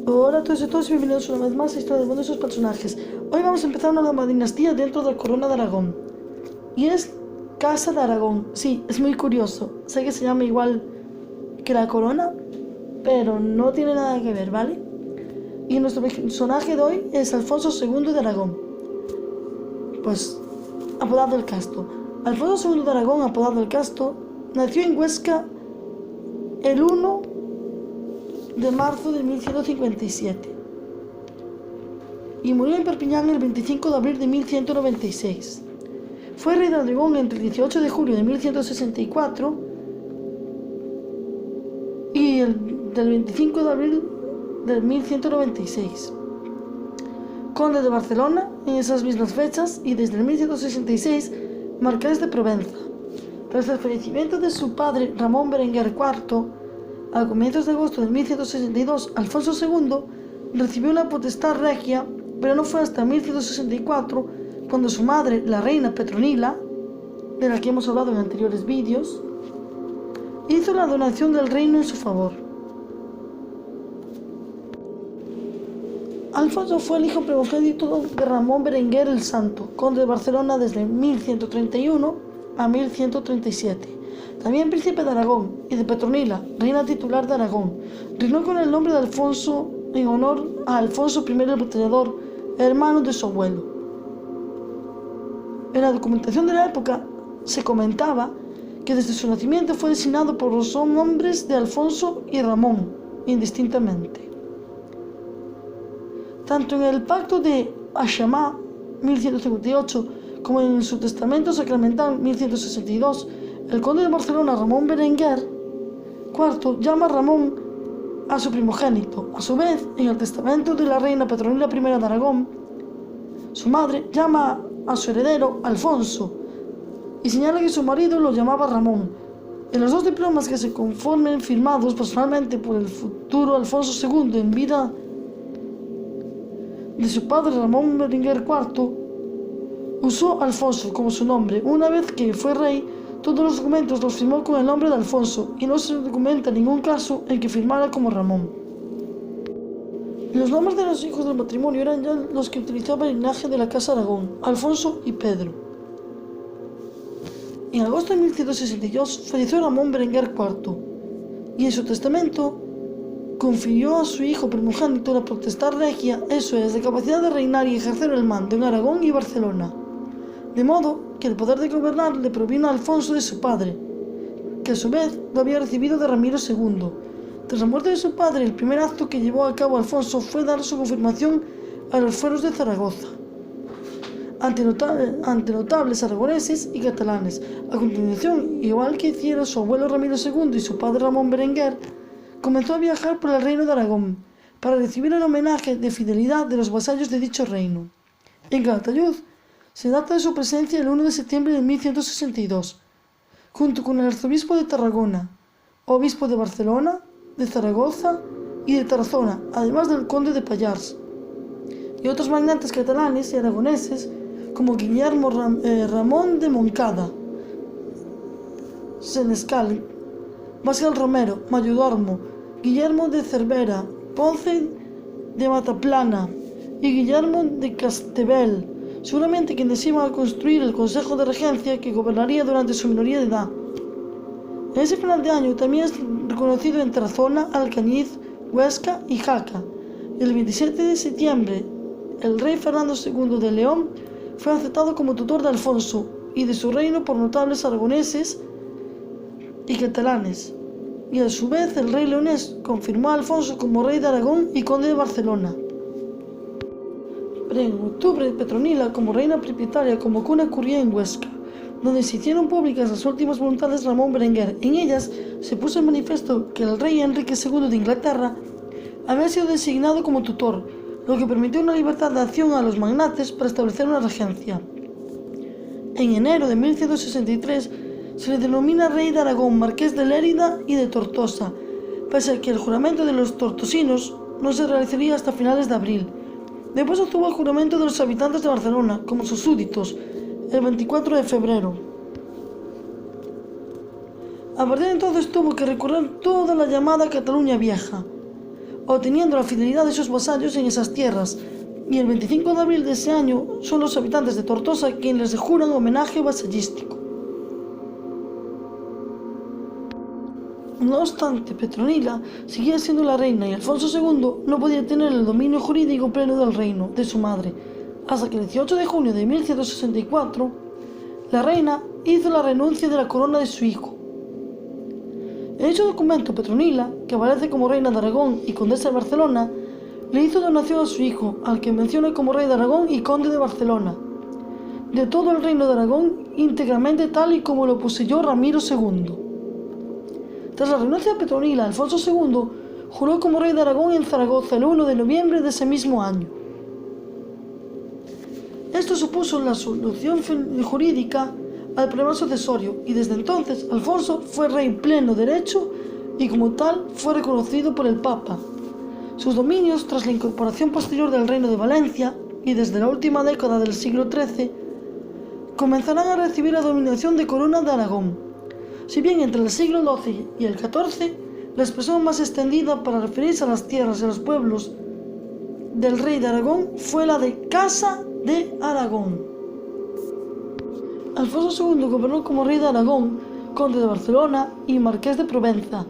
Hola a todos y todos y bienvenidos una vez más a Historia del Mundo y sus personajes. Hoy vamos a empezar una nueva dinastía dentro de la corona de Aragón. Y es Casa de Aragón. Sí, es muy curioso. Sé que se llama igual que la corona, pero no tiene nada que ver, ¿vale? Y nuestro personaje de hoy es Alfonso II de Aragón. Pues, apodado el Casto. Alfonso II de Aragón, apodado el Casto, nació en Huesca el 1 de marzo de 1157 y murió en Perpiñán el 25 de abril de 1196. Fue rey de Aragón entre el 18 de julio de 1164 y del 25 de abril de 1196. Conde de Barcelona en esas mismas fechas y desde el 1166 marqués de Provenza. Tras el fallecimiento de su padre Ramón Berenguer IV, a comienzos de agosto de 1162, Alfonso II recibió la potestad regia, pero no fue hasta 1164 cuando su madre, la reina Petronila, de la que hemos hablado en anteriores vídeos, hizo la donación del reino en su favor. Alfonso fue el hijo primogénito de Ramón Berenguer el Santo, conde de Barcelona desde 1131 a 1137. También príncipe de Aragón, y de Petronila, reina titular de Aragón. Reinó con el nombre de Alfonso en honor a Alfonso I el Batallador, hermano de su abuelo. En la documentación de la época se comentaba que desde su nacimiento fue designado por los nombres de Alfonso y Ramón, indistintamente. Tanto en el Pacto de Ashamá, 1158, como en su testamento sacramental, 1162, el conde de Barcelona, Ramón Berenguer IV, llama a Ramón a su primogénito. A su vez, en el testamento de la reina Petronila I de Aragón, su madre llama a su heredero Alfonso y señala que su marido lo llamaba Ramón. En los dos diplomas que se conformen firmados personalmente por el futuro Alfonso II en vida de su padre Ramón Berenguer IV, usó Alfonso como su nombre. Una vez que fue rey, todos los documentos los firmó con el nombre de Alfonso y no se documenta ningún caso en que firmara como Ramón. Los nombres de los hijos del matrimonio eran ya los que utilizaba el linaje de la Casa Aragón, Alfonso y Pedro. En agosto de 1162 falleció Ramón Berenguer IV y en su testamento confirió a su hijo primogénito la potestad regia, eso es, la capacidad de reinar y ejercer el mando en Aragón y Barcelona. De modo que el poder de gobernar le provino a Alfonso de su padre, que a su vez lo había recibido de Ramiro II. Tras la muerte de su padre, el primer acto que llevó a cabo Alfonso fue dar su confirmación a los fueros de Zaragoza, ante notables aragoneses y catalanes. A continuación, igual que hicieron su abuelo Ramiro II y su padre Ramón Berenguer, comenzó a viajar por el reino de Aragón para recibir el homenaje de fidelidad de los vasallos de dicho reino. En Calatayud se data de su presencia el 1 de septiembre de 1162, junto con el arzobispo de Tarragona, obispo de Barcelona, de Zaragoza y de Tarazona, además del conde de Pallars, y otros magnates catalanes y aragoneses como Guillermo Ramón de Moncada, Senescal, Bascal Romero, Mayordomo, Guillermo de Cervera, Ponce de Mataplana y Guillermo de Castebel, seguramente quienes iban a construir el Consejo de Regencia que gobernaría durante su minoría de edad. En ese final de año también es reconocido en Tarazona, Alcañiz, Huesca y Jaca. El 27 de septiembre, el rey Fernando II de León fue aceptado como tutor de Alfonso y de su reino por notables aragoneses y catalanes, y a su vez el rey leonés confirmó a Alfonso como rey de Aragón y conde de Barcelona. Pero en octubre, Petronila, como reina propietaria, convocó una curia en Huesca, donde se hicieron públicas las últimas voluntades de Ramón Berenguer. En ellas se puso en manifiesto que el rey Enrique II de Inglaterra había sido designado como tutor, lo que permitió una libertad de acción a los magnates para establecer una regencia. En enero de 1163 se le denomina rey de Aragón, marqués de Lérida y de Tortosa, pese a que el juramento de los tortosinos no se realizaría hasta finales de abril. Después obtuvo el juramento de los habitantes de Barcelona, como sus súbditos, el 24 de febrero. A partir de entonces tuvo que recorrer toda la llamada Cataluña Vieja, obteniendo la fidelidad de sus vasallos en esas tierras, y el 25 de abril de ese año son los habitantes de Tortosa quienes les juran homenaje vasallístico. No obstante, Petronila seguía siendo la reina y Alfonso II no podía tener el dominio jurídico pleno del reino de su madre, hasta que el 18 de junio de 1164 la reina hizo la renuncia de la corona de su hijo. En dicho documento, Petronila, que aparece como reina de Aragón y condesa de Barcelona, le hizo donación a su hijo, al que menciona como rey de Aragón y conde de Barcelona, de todo el reino de Aragón íntegramente tal y como lo poseyó Ramiro II. Tras la renuncia de Petronila, Alfonso II juró como rey de Aragón en Zaragoza el 1 de noviembre de ese mismo año. Esto supuso la solución jurídica al problema sucesorio y desde entonces Alfonso fue rey pleno derecho y como tal fue reconocido por el Papa. Sus dominios, tras la incorporación posterior del Reino de Valencia y desde la última década del siglo XIII, comenzarán a recibir la dominación de Corona de Aragón. Si bien entre el siglo XII y el XIV, la expresión más extendida para referirse a las tierras y a los pueblos del rey de Aragón fue la de Casa de Aragón. Alfonso II gobernó como rey de Aragón, conde de Barcelona y marqués de Provenza.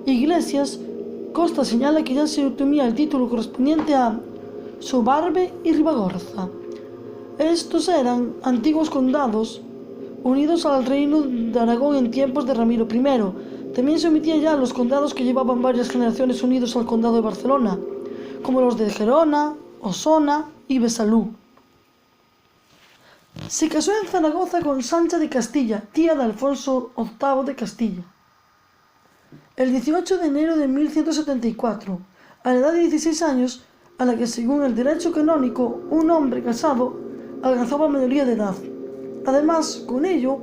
Iglesias Costa señala que ya se obtenía el título correspondiente a Sobarbe y Ribagorza. Estos eran antiguos condados unidos al reino de Aragón en tiempos de Ramiro I. También se omitía ya los condados que llevaban varias generaciones unidos al condado de Barcelona, como los de Gerona, Osona y Besalú. Se casó en Zaragoza con Sancha de Castilla, tía de Alfonso VIII de Castilla. El 18 de enero de 1174, a la edad de 16 años, a la que según el derecho canónico un hombre casado alcanzaba la mayoría de edad. Además, con ello,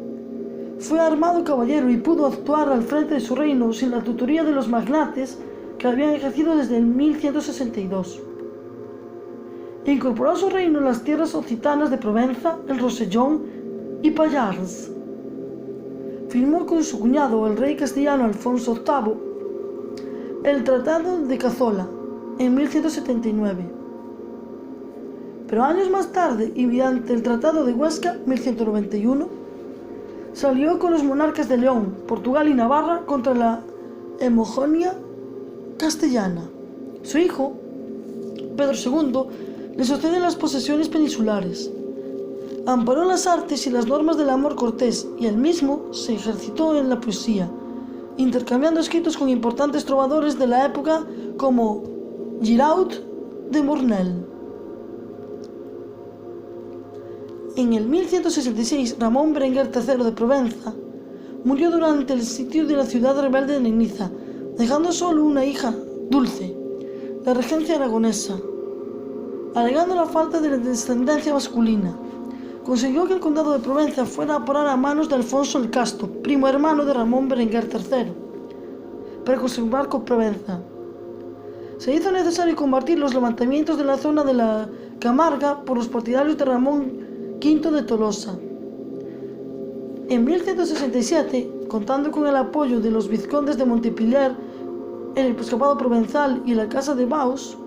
fue armado caballero y pudo actuar al frente de su reino sin la tutoría de los magnates que habían ejercido desde el 1162. Incorporó a su reino las tierras occitanas de Provenza, el Rosellón y Pallars. Firmó con su cuñado, el rey castellano Alfonso VIII, el Tratado de Cazzola en 1179. Pero años más tarde, y mediante el Tratado de Huesca, 1191, salió con los monarcas de León, Portugal y Navarra contra la hegemonía castellana. Su hijo, Pedro II, le sucede en las posesiones peninsulares. Amparó las artes y las normas del amor cortés y él mismo se ejercitó en la poesía, intercambiando escritos con importantes trovadores de la época como Giraud de Mornel. En el 1166, Ramón Berenguer III de Provenza murió durante el sitio de la ciudad rebelde de Niza, dejando solo una hija, Dulce, la regencia aragonesa. Alegando la falta de descendencia masculina, consiguió que el condado de Provenza fuera a parar a manos de Alfonso el Casto, primo hermano de Ramón Berenguer III, para conservar con Provenza. Se hizo necesario combatir los levantamientos de la zona de la Camarga por los partidarios de Ramón V de Tolosa. En 1167, contando con el apoyo de los vizcondes de Montpellier, el episcopado provenzal y la Casa de Baus,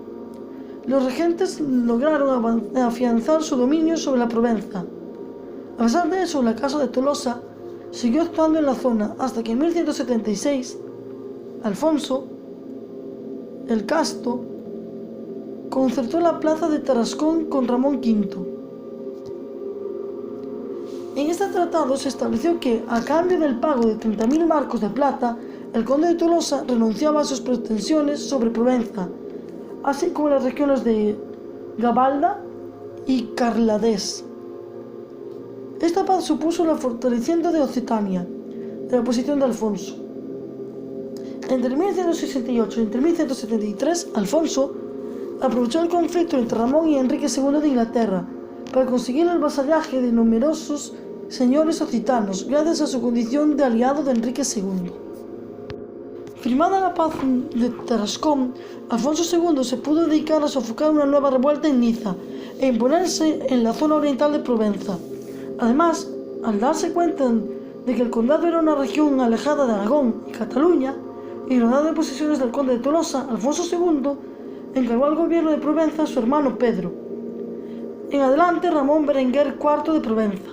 los regentes lograron afianzar su dominio sobre la Provenza. A pesar de eso, la Casa de Tolosa siguió actuando en la zona hasta que en 1176 Alfonso el Casto concertó la plaza de Tarascón con Ramón V. En este tratado se estableció que, a cambio del pago de 30.000 marcos de plata, el conde de Tolosa renunciaba a sus pretensiones sobre Provenza, así como las regiones de Gabalda y Carladés. Esta paz supuso el fortalecimiento de Occitania, de la posición de Alfonso. Entre 1168 y 1173, Alfonso aprovechó el conflicto entre Ramón y Enrique II de Inglaterra para conseguir el vasallaje de numerosos señores occitanos, gracias a su condición de aliado de Enrique II. Firmada la paz de Tarascón, Alfonso II se pudo dedicar a sofocar una nueva revuelta en Niza e imponerse en la zona oriental de Provenza. Además, al darse cuenta de que el condado era una región alejada de Aragón y Cataluña, y rodeado de posesiones del conde de Tolosa, Alfonso II encargó al gobierno de Provenza a su hermano Pedro. En adelante, Ramón Berenguer IV de Provenza,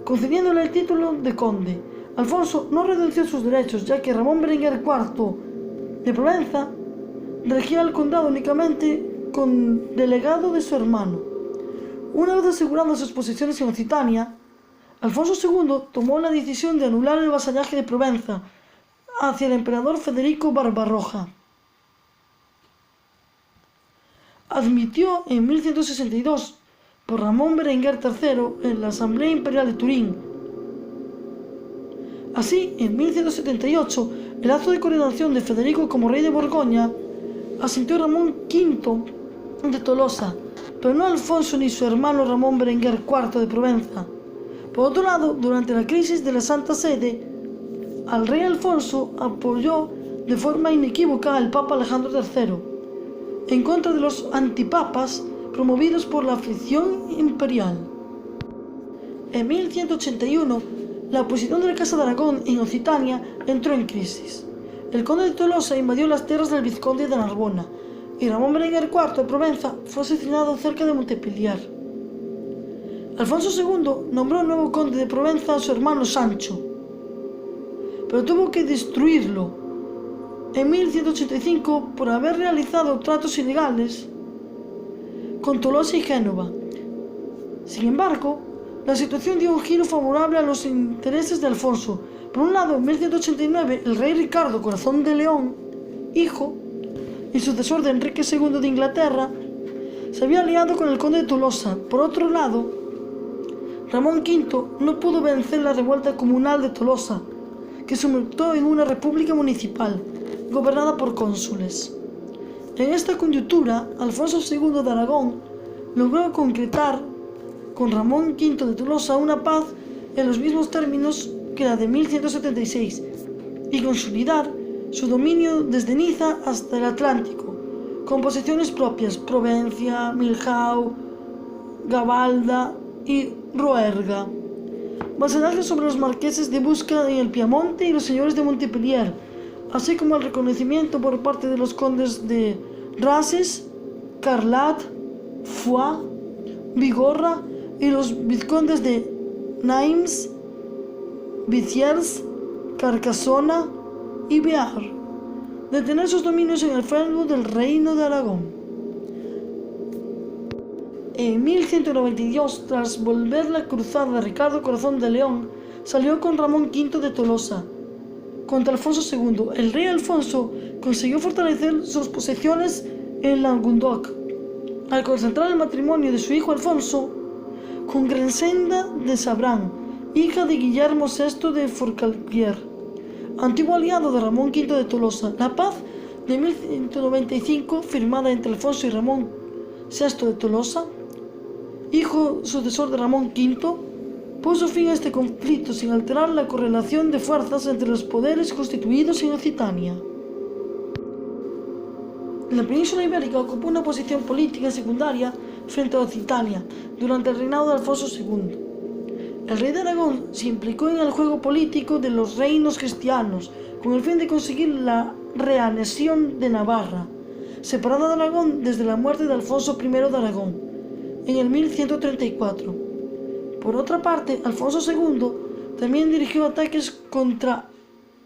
concediéndole el título de conde. Alfonso no renunció sus derechos, ya que Ramón Berenguer IV de Provenza regía el condado únicamente con delegado de su hermano. Una vez asegurando sus posiciones en Occitania, Alfonso II tomó la decisión de anular el vasallaje de Provenza hacia el emperador Federico Barbarroja. Admitió en 1162 por Ramón Berenguer III en la Asamblea Imperial de Turín. Así, en 1178, el acto de coronación de Federico como rey de Borgoña asintió Ramón V de Tolosa, pero no Alfonso ni su hermano Ramón Berenguer IV de Provenza. Por otro lado, durante la crisis de la Santa Sede, al rey Alfonso apoyó de forma inequívoca al Papa Alejandro III, en contra de los antipapas promovidos por la afición imperial. En 1181, la oposición de la Casa de Aragón en Occitania entró en crisis. El conde de Tolosa invadió las tierras del vizconde de Narbona y Ramón Berenguer IV de Provenza fue asesinado cerca de Montpellier. Alfonso II nombró nuevo conde de Provenza a su hermano Sancho, pero tuvo que destruirlo en 1185 por haber realizado tratos ilegales con Tolosa y Génova. Sin embargo, la situación dio un giro favorable a los intereses de Alfonso. Por un lado, en 1189, el rey Ricardo Corazón de León, hijo y sucesor de Enrique II de Inglaterra, se había aliado con el conde de Tolosa. Por otro lado, Ramón V no pudo vencer la revuelta comunal de Tolosa, que se convirtió en una república municipal, gobernada por cónsules. En esta coyuntura, Alfonso II de Aragón logró concretar con Ramón V de Tolosa una paz en los mismos términos que la de 1176 y consolidar su dominio desde Niza hasta el Atlántico, con posesiones propias: Provencia, Milhau, Gavalda y Roerga. Vasallaje sobre los marqueses de Busca en el Piamonte y los señores de Montpellier, así como el reconocimiento por parte de los condes de Rases, Carlat, Foix, Bigorra y los vizcondes de Naimes, Viziers, Carcasona y Bear, de tener sus dominios en el feudo del Reino de Aragón. En 1192, tras volver la cruzada de Ricardo Corazón de León, salió con Ramón V de Tolosa contra Alfonso II. El rey Alfonso consiguió fortalecer sus posesiones en Languedoc al concentrar el matrimonio de su hijo Alfonso con Gresenda de Sabran, hija de Guillermo VI de Forcalquier, antiguo aliado de Ramón V de Tolosa. La paz de 1195, firmada entre Alfonso y Ramón VI de Tolosa, hijo sucesor de Ramón V, puso fin a este conflicto sin alterar la correlación de fuerzas entre los poderes constituidos en Occitania. La península ibérica ocupó una posición política secundaria frente a Occitania durante el reinado de Alfonso II. El rey de Aragón se implicó en el juego político de los reinos cristianos con el fin de conseguir la reanexión de Navarra, separada de Aragón desde la muerte de Alfonso I de Aragón en el 1134. Por otra parte, Alfonso II también dirigió ataques contra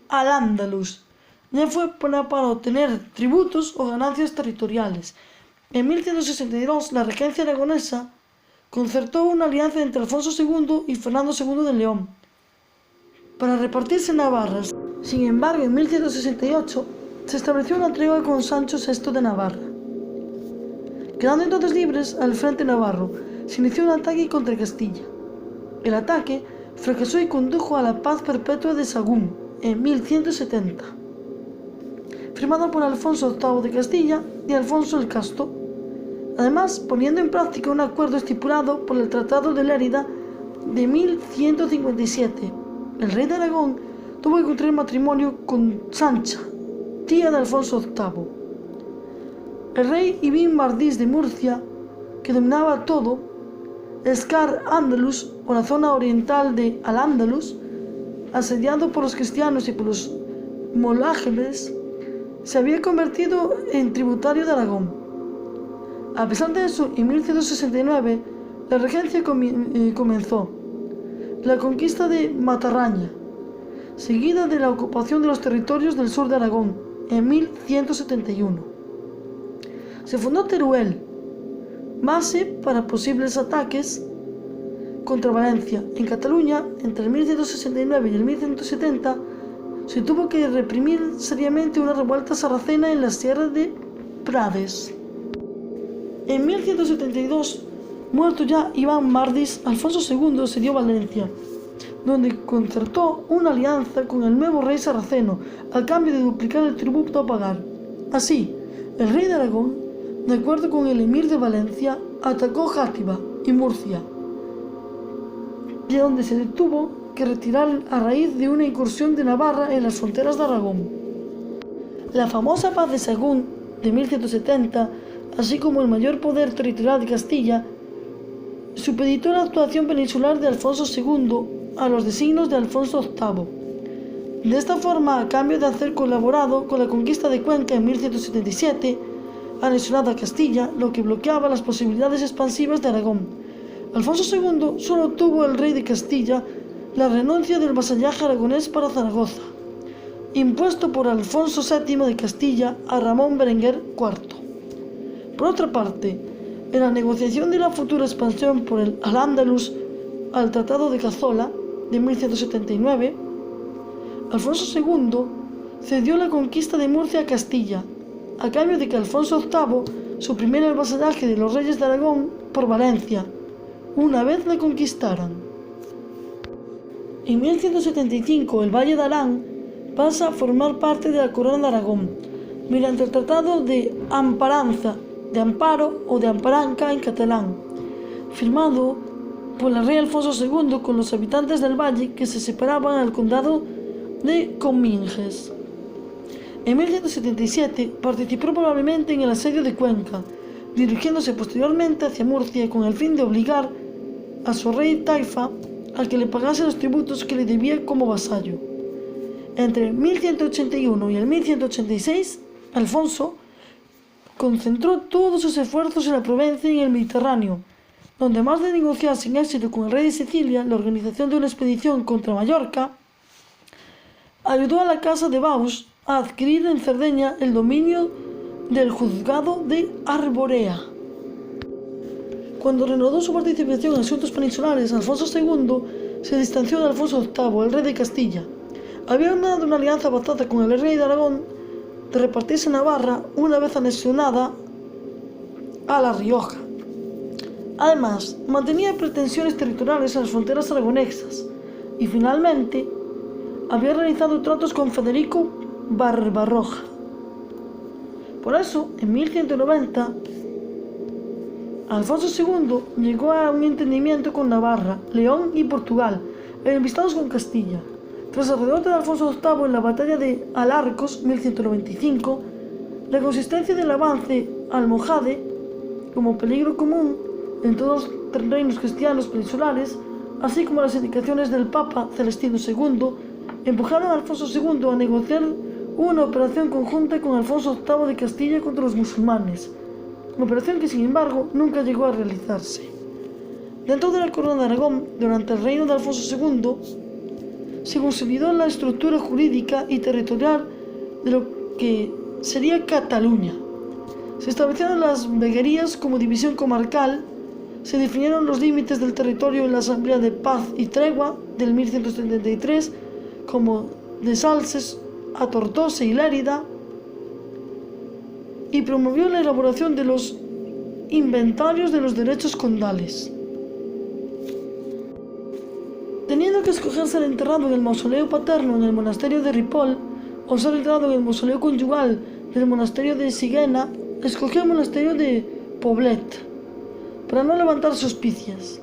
Al-Ándalus, ya fue para obtener tributos o ganancias territoriales. En 1162, la regencia aragonesa concertó una alianza entre Alfonso II y Fernando II de León para repartirse Navarra. Sin embargo, en 1168 se estableció una tregua con Sancho VI de Navarra. Quedando entonces libres al frente navarro, se inició un ataque contra Castilla. El ataque fracasó y condujo a la paz perpetua de Sagún en 1170, firmada por Alfonso VIII de Castilla y Alfonso el Casto, además poniendo en práctica un acuerdo estipulado por el Tratado de Lérida de 1157. El rey de Aragón tuvo que contraer matrimonio con Sancha, tía de Alfonso VIII. El rey Ibn Mardís de Murcia, que dominaba todo Escar Andalus o la zona oriental de Al-Ándalus, asediado por los cristianos y por los Molágenes se había convertido en tributario de Aragón. A pesar de eso, en 1169 la regencia comenzó. La conquista de Matarraña, seguida de la ocupación de los territorios del sur de Aragón en 1171. Se fundó Teruel, base para posibles ataques contra Valencia. En Cataluña, entre el 1169 y el 1170, se tuvo que reprimir seriamente una revuelta sarracena en la sierra de Prades. En 1172, muerto ya Iván Mardis, Alfonso II asedió Valencia, donde concertó una alianza con el nuevo rey sarraceno, a cambio de duplicar el tributo a pagar. Así, el rey de Aragón, de acuerdo con el emir de Valencia, atacó Játiva y Murcia, de donde se tuvo que retirar a raíz de una incursión de Navarra en las fronteras de Aragón. La famosa paz de Sagún de 1170, así como el mayor poder territorial de Castilla, supeditó la actuación peninsular de Alfonso II a los designios de Alfonso VIII. De esta forma, a cambio de hacer colaborado con la conquista de Cuenca en 1177, anexionada a Castilla, lo que bloqueaba las posibilidades expansivas de Aragón, Alfonso II solo obtuvo el rey de Castilla la renuncia del vasallaje aragonés para Zaragoza, impuesto por Alfonso VII de Castilla a Ramón Berenguer IV. Por otra parte, en la negociación de la futura expansión por el Al-Ándalus al Tratado de Cazzola de 1179, Alfonso II cedió la conquista de Murcia a Castilla, a cambio de que Alfonso VIII suprimiera el vasallaje de los reyes de Aragón por Valencia, una vez la conquistaran. En 1175 el Valle de Arán pasa a formar parte de la Corona de Aragón, mediante el Tratado de Amparanza, de Amparo o de Amparanca en catalán, firmado por el rey Alfonso II con los habitantes del valle que se separaban al condado de Comminges. En 1177 participó probablemente en el asedio de Cuenca, dirigiéndose posteriormente hacia Murcia con el fin de obligar a su rey Taifa a que le pagase los tributos que le debía como vasallo. Entre el 1181 y el 1186, Alfonso concentró todos sus esfuerzos en la Provenza y en el Mediterráneo, donde además de negociar sin éxito con el rey de Sicilia la organización de una expedición contra Mallorca, ayudó a la Casa de Baus a adquirir en Cerdeña el dominio del juzgado de Arborea. Cuando reanudó su participación en asuntos peninsulares, Alfonso II se distanció de Alfonso VIII, el rey de Castilla. Había ordenado una alianza pactada con el rey de Aragón de repartirse Navarra una vez anexionada a La Rioja. Además, mantenía pretensiones territoriales en las fronteras aragonesas y finalmente había realizado tratos con Federico Barbarroja. Por eso, en 1190, Alfonso II llegó a un entendimiento con Navarra, León y Portugal, enemistados con Castilla. Tras el derrota de Alfonso VIII en la batalla de Alarcos, 1195, la consistencia del avance almohade como peligro común en todos los reinos cristianos peninsulares, así como las indicaciones del Papa Celestino II, empujaron a Alfonso II a negociar una operación conjunta con Alfonso VIII de Castilla contra los musulmanes, una operación que sin embargo nunca llegó a realizarse. Dentro de la Corona de Aragón, durante el reino de Alfonso II, se consolidó la estructura jurídica y territorial de lo que sería Cataluña. Se establecieron las veguerías como división comarcal, se definieron los límites del territorio en la Asamblea de Paz y Tregua del 1173, como de Salses a Tortosa y Lérida, y promovió la elaboración de los inventarios de los derechos condales. Teniendo que escoger ser enterrado en el mausoleo paterno en el monasterio de Ripoll o ser enterrado en el mausoleo conyugal del monasterio de Sigena, escogió el monasterio de Poblet para no levantar sospicias.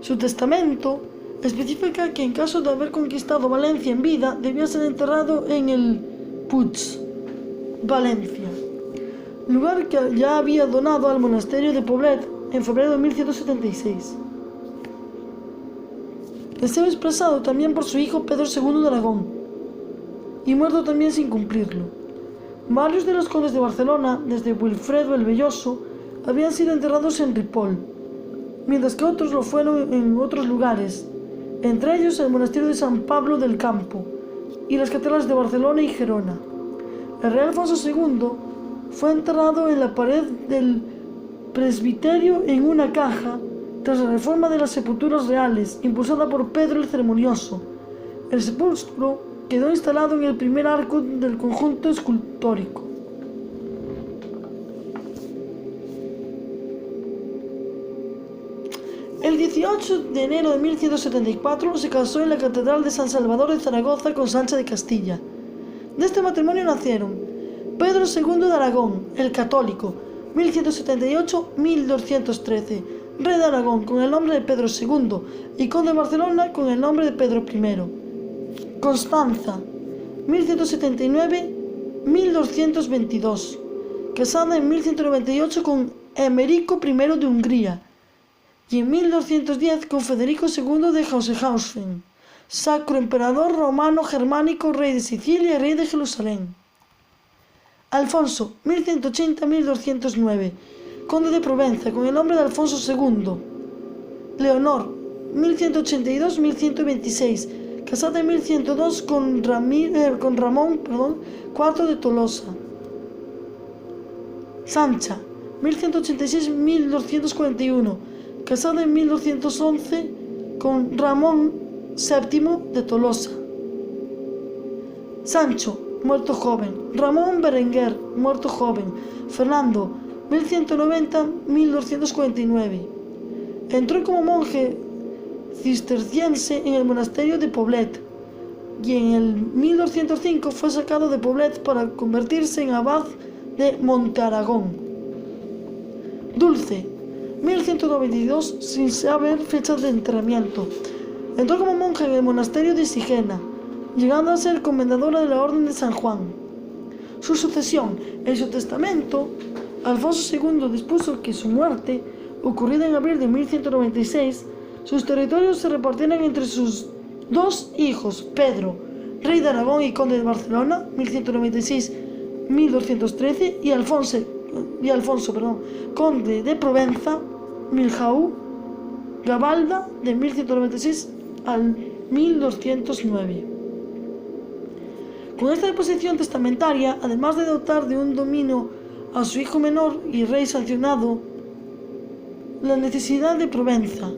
Su testamento especifica que en caso de haber conquistado Valencia en vida, debía ser enterrado en el Puig, Valencia, lugar que ya había donado al monasterio de Poblet en febrero de 1176. Deseo expresado también por su hijo Pedro II de Aragón. y muerto también sin cumplirlo. Varios de los condes de Barcelona, desde Wilfredo el Velloso, habían sido enterrados en Ripoll, mientras que otros lo fueron en otros lugares, entre ellos el monasterio de San Pablo del Campo y las catedrales de Barcelona y Gerona. El rey Alfonso II fue enterrado en la pared del presbiterio en una caja tras la reforma de las sepulturas reales impulsada por Pedro el Ceremonioso. El sepulcro quedó instalado en el primer arco del conjunto escultórico. El 18 de enero de 1174 se casó en la Catedral de San Salvador de Zaragoza con Sancha de Castilla. De este matrimonio nacieron Pedro II de Aragón, el católico, 1178-1213, rey de Aragón con el nombre de Pedro II y conde de Barcelona con el nombre de Pedro I. Constanza, 1179-1222, casada en 1198 con Emerico I de Hungría y en 1210 con Federico II de Haushausen, sacro emperador romano germánico, rey de Sicilia y rey de Jerusalén. Alfonso, 1180-1209, conde de Provenza con el nombre de Alfonso II. Leonor, 1182-1126, casada en 1102 con Ramón IV de Tolosa. Sancha, 1186-1241, casada en 1211 con Ramón VII de Tolosa. Sancho, muerto joven. Ramón Berenguer, muerto joven. Fernando, 1190-1249. Entró como monje cisterciense en el monasterio de Poblet y en el 1205 fue sacado de Poblet para convertirse en abad de Montearagón. Dulce, 1192, sin saber fecha de enterramiento. Entró como monja en el monasterio de Sigena, llegando a ser comendadora de la Orden de San Juan. Su sucesión. En su testamento, Alfonso II dispuso que su muerte, ocurrida en abril de 1196, sus territorios se repartieran entre sus dos hijos, Pedro, rey de Aragón y conde de Barcelona, 1196-1213, y Alfonso, conde de Provenza, Milhaú, Gabalda, de 1196 al 1209. Con esta disposición testamentaria, además de dotar de un dominio a su hijo menor y rey sancionado, la necesidad de Provenza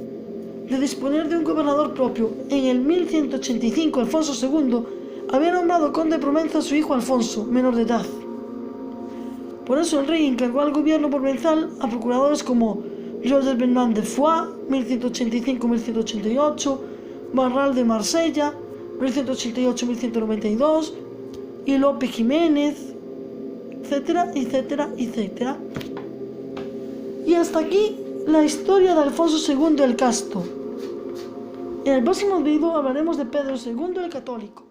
de disponer de un gobernador propio, en el 1185 Alfonso II había nombrado conde de Provenza a su hijo Alfonso, menor de edad. Por eso el rey encargó al gobierno provenzal a procuradores como Joseph Bernard de Foix, 1185-1188, Barral de Marsella, 1188-1192, y Lope Jiménez, etcétera, etcétera, etcétera. Y hasta aquí la historia de Alfonso II el Casto. En el próximo video hablaremos de Pedro II el Católico.